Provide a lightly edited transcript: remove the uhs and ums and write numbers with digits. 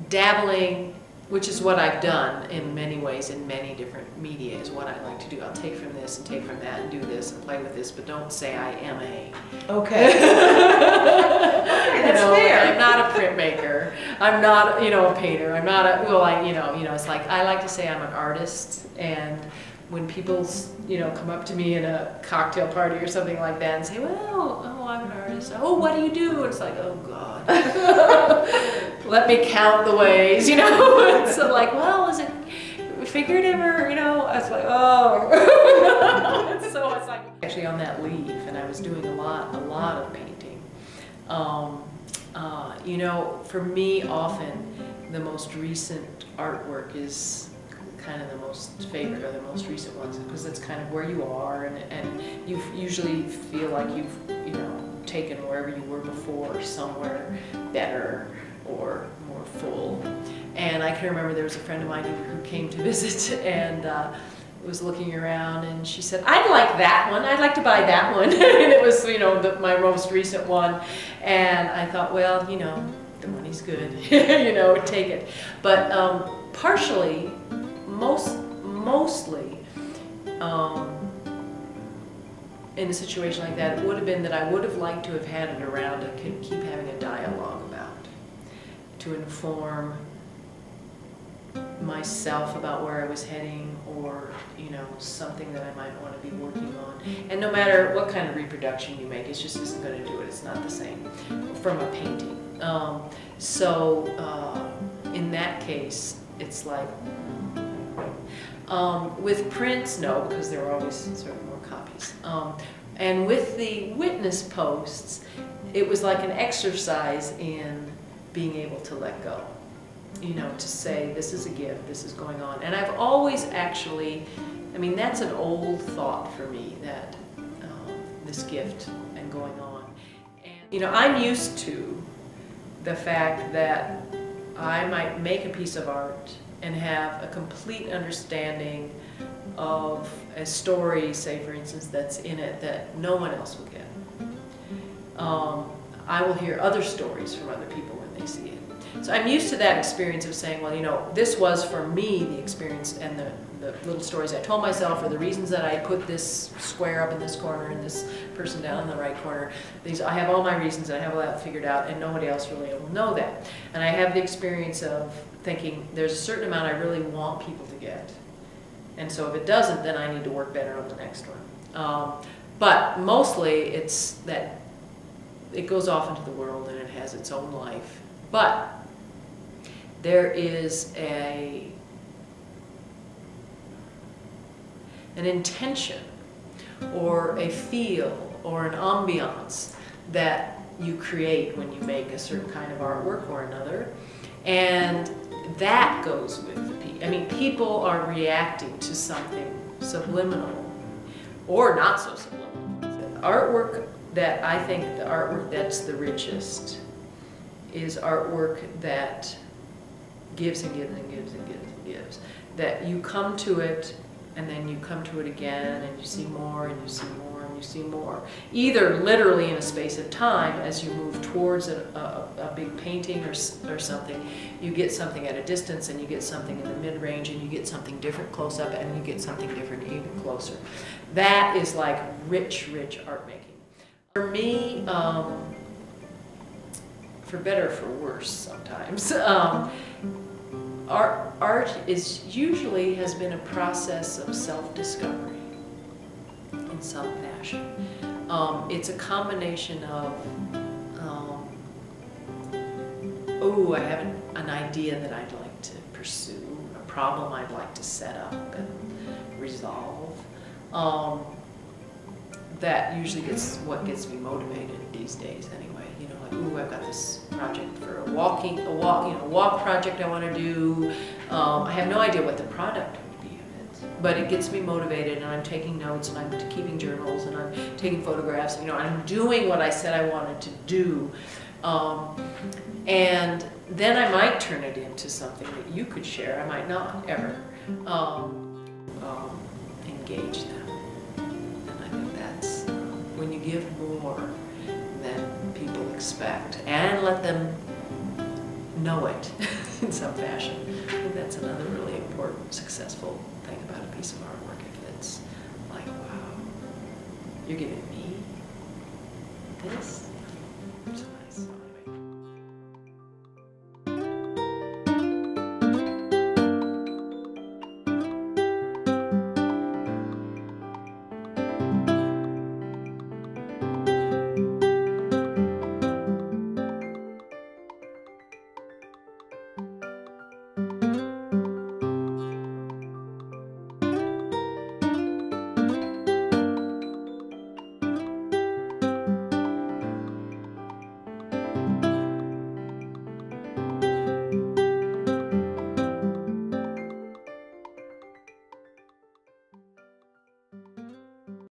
dabbling, which is what I've done in many ways in many different media, is what I like to do. I'll take from this and take from that and do this and play with this, but don't say I am a. Okay. That's fair. I'm not a printmaker. I'm not, a painter. I'm not a, it's like, I like to say I'm an artist, and when people, come up to me in a cocktail party or something like that and say, well, I'm an artist. Oh, what do you do? It's like, oh God. Let me count the ways, It's like, well, is it figurative or, it's like, oh. So it's like, actually on that leave, and I was doing a lot of painting. For me, often the most recent artwork is kind of the most favorite, or the most recent ones, because it's kind of where you are, and you usually feel like you've taken wherever you were before somewhere better or more full. And I can remember there was a friend of mine who came to visit and was looking around, and she said, I'd like that one, I'd like to buy that one. And it was my most recent one, and I thought, well, the money's good, take it. But partially, mostly, in a situation like that, it would have been that I would have liked to have had it around to keep having a dialogue about, to inform myself about where I was heading, or something that I might want to be working on. And no matter what kind of reproduction you make, it just isn't going to do it. It's not the same from a painting. In that case, it's like, with prints, no, because there were always sort of more copies. And with the witness posts, it was like an exercise in being able to let go. To say, this is a gift, this is going on. And I've always actually, that's an old thought for me, that this gift and going on. And, I'm used to the fact that I might make a piece of art and have a complete understanding of a story, say for instance, that's in it that no one else will get. I will hear other stories from other people when they see it. So I'm used to that experience of saying, well, this was for me the experience, and the little stories I told myself, or the reasons that I put this square up in this corner and this person down in the right corner. I have all my reasons, and I have all that figured out, and nobody else really will know that. And I have the experience of thinking, there's a certain amount I really want people to get. And so if it doesn't, then I need to work better on the next one. But mostly it's that it goes off into the world and it has its own life. But there is an intention or a feel or an ambiance that you create when you make a certain kind of artwork or another, and that goes with the people. People are reacting to something subliminal or not so subliminal. The artwork that I think, the artwork that's the richest, is artwork that gives and gives and gives and gives and gives. That you come to it, and then you come to it again, and you see more, and you see more, and you see more. Either literally in a space of time, as you move towards a big painting or something, you get something at a distance, and you get something in the mid-range, and you get something different close up, and you get something different even closer. That is like rich, rich art making. For me, for better or for worse sometimes, art usually has been a process of self-discovery in some fashion. It's a combination of, oh, I have an idea that I'd like to pursue, a problem I'd like to set up and resolve. That usually what gets me motivated these days anyway. Like, ooh, I've got this project for a walk project I want to do. I have no idea what the product would be of it, but it gets me motivated, and I'm taking notes, and I'm keeping journals, and I'm taking photographs. And, I'm doing what I said I wanted to do, and then I might turn it into something that you could share. I might not ever engage them. When you give more than people expect, and let them know it in some fashion. I think that's another really important, successful thing about a piece of artwork. If it's like, wow, you're giving me this?